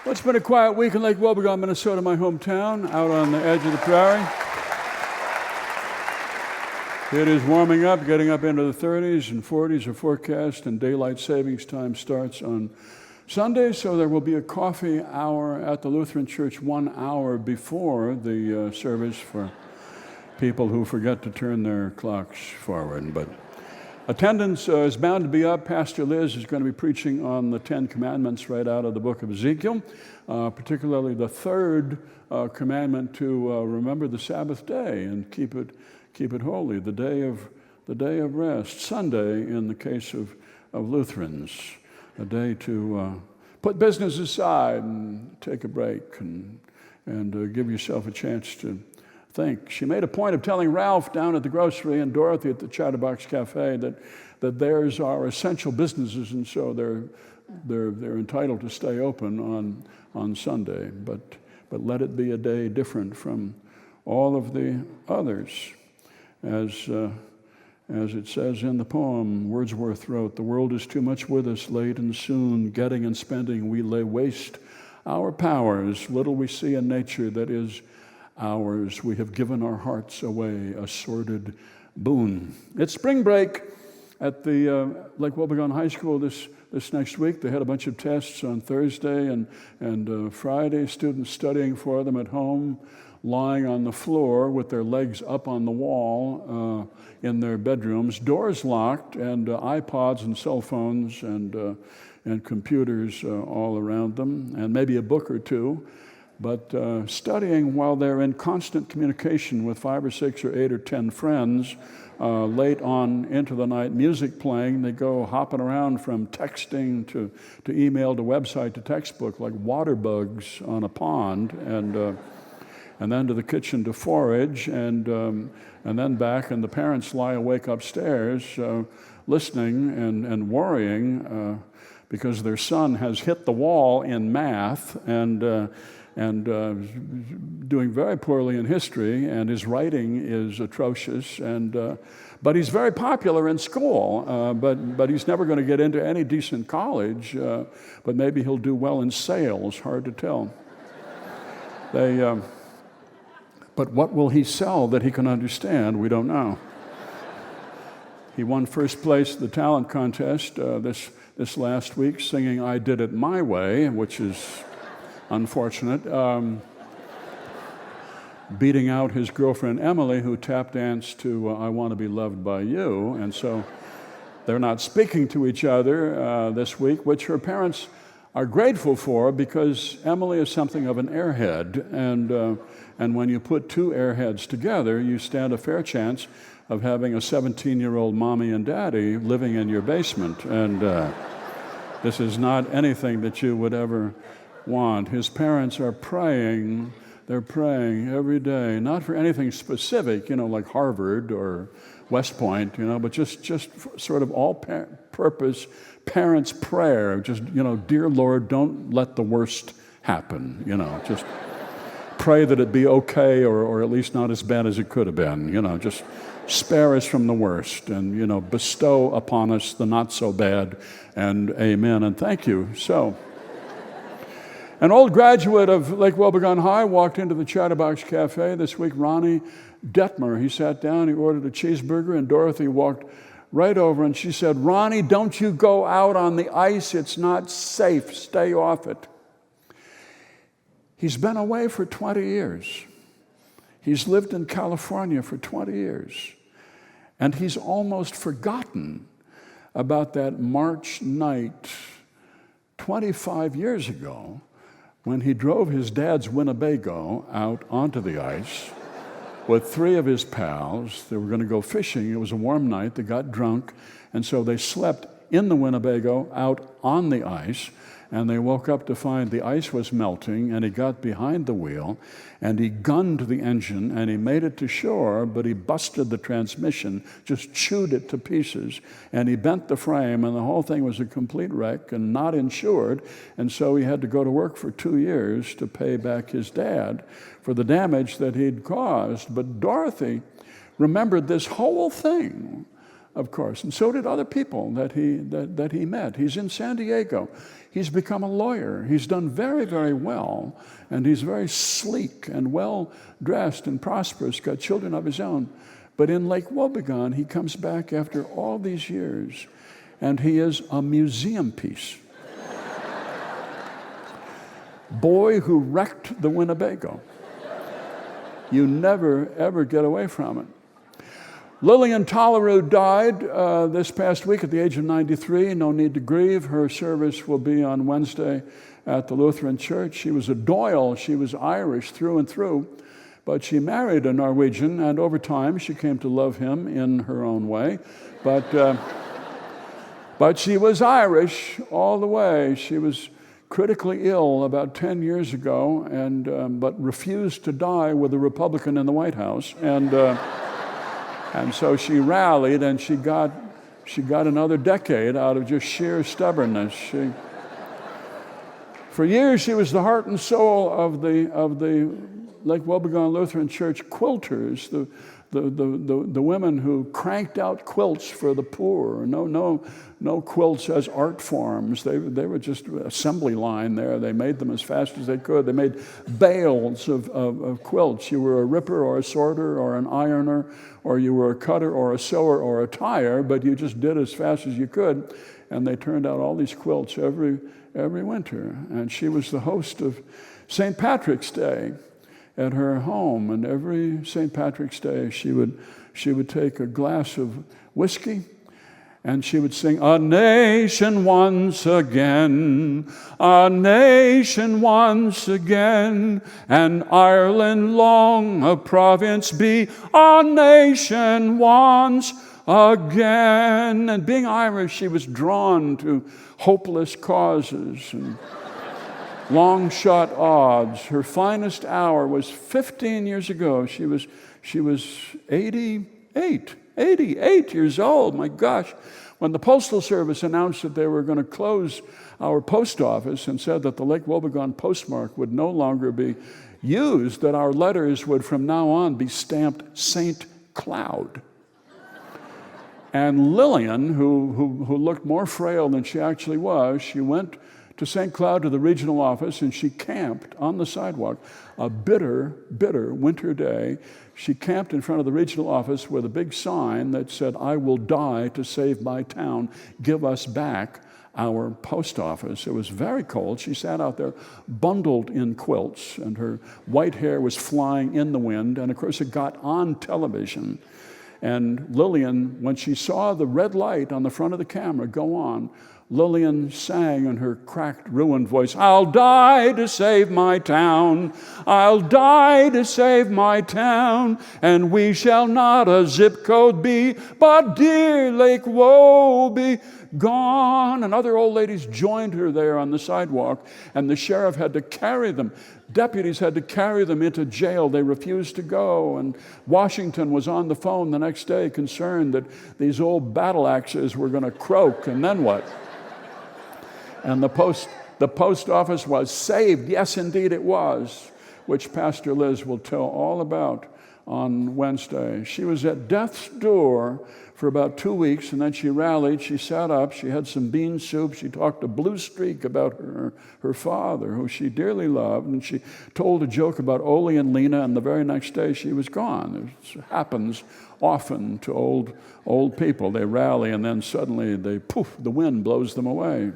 Well, it's been a quiet week in Lake Wobegon, Minnesota, my hometown, out on the edge of the prairie. It is warming up, getting up into the 30s and 40s are forecast, and daylight savings time starts on Sunday, so there will be a coffee hour at the Lutheran Church 1 hour before the service for people who forget to turn their clocks forward. But attendance is bound to be up. Pastor Liz is going to be preaching on the 10 Commandments right out of the book of Ezekiel, particularly the third commandment to remember the Sabbath day and keep it holy, the day of rest. Sunday, in the case of Lutherans, a day to put business aside and take a break and give yourself a chance to think. She made a point of telling Ralph down at the grocery and Dorothy at the Chatterbox Cafe that theirs are essential businesses, and so they're entitled to stay open on Sunday. But let it be a day different from all of the others, as it says in the poem Wordsworth wrote, "The world is too much with us, late and soon, getting and spending we lay waste our powers. Little we see in nature that is ours. We have given our hearts away, a sordid boon." It's spring break at the Lake Wobegon High School this next week. They had a bunch of tests on Thursday and Friday, students studying for them at home, lying on the floor with their legs up on the wall in their bedrooms, doors locked, and iPods and cell phones and computers all around them, and maybe a book or two. But studying while they're in constant communication with 5 or 6 or 8 or 10 friends, late on into the night, music playing. They go hopping around from texting to email to website to textbook like water bugs on a pond, and then to the kitchen to forage, and then back, and the parents lie awake upstairs listening and worrying because their son has hit the wall in math and doing very poorly in history, and his writing is atrocious, but he's very popular in school, but he's never going to get into any decent college, but maybe he'll do well in sales, hard to tell. But what will he sell that he can understand? We don't know. He won first place at the talent contest this last week, singing "I Did It My Way," which is unfortunate, beating out his girlfriend Emily, who tap danced to "I Want to Be Loved by You," and so they're not speaking to each other this week, which her parents are grateful for, because Emily is something of an airhead, and when you put two airheads together, you stand a fair chance of having a 17-year-old mommy and daddy living in your basement, and this is not anything that you would ever want. His parents are praying. They're praying every day, not for anything specific, like Harvard or West Point, but just sort of all-purpose parents' prayer. Just, dear Lord, don't let the worst happen, just pray that it be okay, or at least not as bad as it could have been, just spare us from the worst, and, bestow upon us the not so bad, and amen, and thank you. So, an old graduate of Lake Wobegon High walked into the Chatterbox Cafe this week, Ronnie Detmer. He sat down, he ordered a cheeseburger, and Dorothy walked right over and she said, "Ronnie, don't you go out on the ice. It's not safe. Stay off it." He's been away for 20 years. He's lived in California for 20 years. And he's almost forgotten about that March night 25 years ago when he drove his dad's Winnebago out onto the ice with 3 of his pals. They were going to go fishing. It was a warm night. They got drunk, and so they slept in the Winnebago out on the ice, and they woke up to find the ice was melting, and he got behind the wheel, and he gunned the engine, and he made it to shore, but he busted the transmission, just chewed it to pieces, and he bent the frame, and the whole thing was a complete wreck and not insured, and so he had to go to work for 2 years to pay back his dad for the damage that he'd caused. But Dorothy remembered this whole thing of course. And so did other people that he met. He's in San Diego. He's become a lawyer. He's done very, very well. And he's very sleek and well-dressed and prosperous, got children of his own. But in Lake Wobegon, he comes back after all these years, and he is a museum piece. Boy who wrecked the Winnebago. You never, ever get away from it. Lillian Doyle died this past week at the age of 93. No need to grieve. Her service will be on Wednesday at the Lutheran Church. She was a Doyle. She was Irish through and through. But she married a Norwegian, and over time she came to love him in her own way. But she was Irish all the way. She was critically ill about 10 years ago, but refused to die with a Republican in the White House. And so she rallied, and she got another decade out of just sheer stubbornness. For years, she was the heart and soul of the Lake Wobegon Lutheran Church quilters, the women who cranked out quilts for the poor. No quilts as art forms. They were just assembly line there. They made them as fast as they could. They made bales of quilts. You were a ripper or a sorter or an ironer, or you were a cutter or a sewer or a tire, but you just did as fast as you could. And they turned out all these quilts every winter. And she was the host of St. Patrick's Day at her home, and every St. Patrick's Day she would take a glass of whiskey, and she would sing, "A nation once again, a nation once again, and Ireland long a province be, a nation once again." And being Irish, she was drawn to hopeless causes and long shot odds. Her finest hour was 15 years ago. She was 88 years old. My gosh. When the Postal Service announced that they were going to close our post office and said that the Lake Wobegon postmark would no longer be used, that our letters would from now on be stamped St. Cloud. And Lillian, who looked more frail than she actually was, she went to St. Cloud, to the regional office, and she camped on the sidewalk. A bitter, bitter winter day, she camped in front of the regional office with a big sign that said, "I will die to save my town. Give us back our post office." It was very cold. She sat out there bundled in quilts, and her white hair was flying in the wind, and of course it got on television. And Lillian, when she saw the red light on the front of the camera go on, Lillian sang in her cracked, ruined voice, "I'll die to save my town. I'll die to save my town. And we shall not a zip code be, but dear Lake Wobegon." And other old ladies joined her there on the sidewalk, and the sheriff had to carry them. Deputies had to carry them into jail. They refused to go. And Washington was on the phone the next day, concerned that these old battle axes were going to croak, and then what? And the post office was saved. Yes, indeed it was, which Pastor Liz will tell all about on Wednesday. She was at death's door for about 2 weeks, and then she rallied. She sat up. She had some bean soup. She talked a blue streak about her father, who she dearly loved, and she told a joke about Ole and Lena, and the very next day she was gone. It happens often to old people. They rally, and then suddenly the wind blows them away.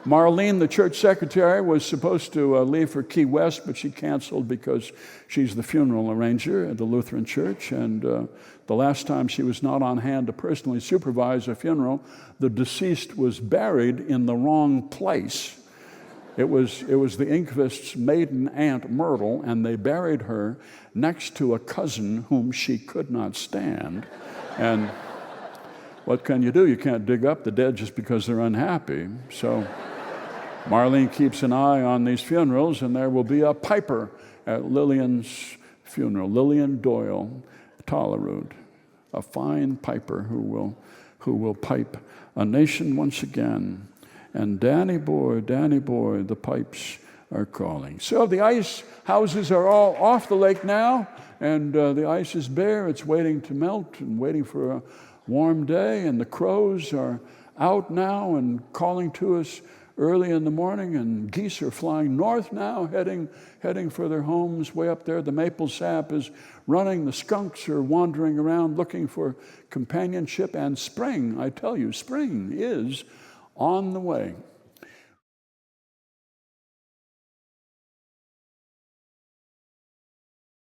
Marlene, the church secretary, was supposed to leave for Key West, but she canceled because she's the funeral arranger at the Lutheran Church. And the last time she was not on hand to personally supervise a funeral, the deceased was buried in the wrong place. It was the Inkvist's maiden aunt, Myrtle, and they buried her next to a cousin whom she could not stand. And what can you do? You can't dig up the dead just because they're unhappy. So Marlene keeps an eye on these funerals, and there will be a piper at Lillian's funeral. Lillian Doyle, Talarud, a fine piper who will pipe "A Nation Once Again." And Danny boy, the pipes are calling. So the ice houses are all off the lake now, and the ice is bare. It's waiting to melt and waiting for warm day, and the crows are out now and calling to us early in the morning, and geese are flying north now, heading for their homes way up there. The maple sap is running. The skunks are wandering around looking for companionship. And spring, I tell you, spring is on the way.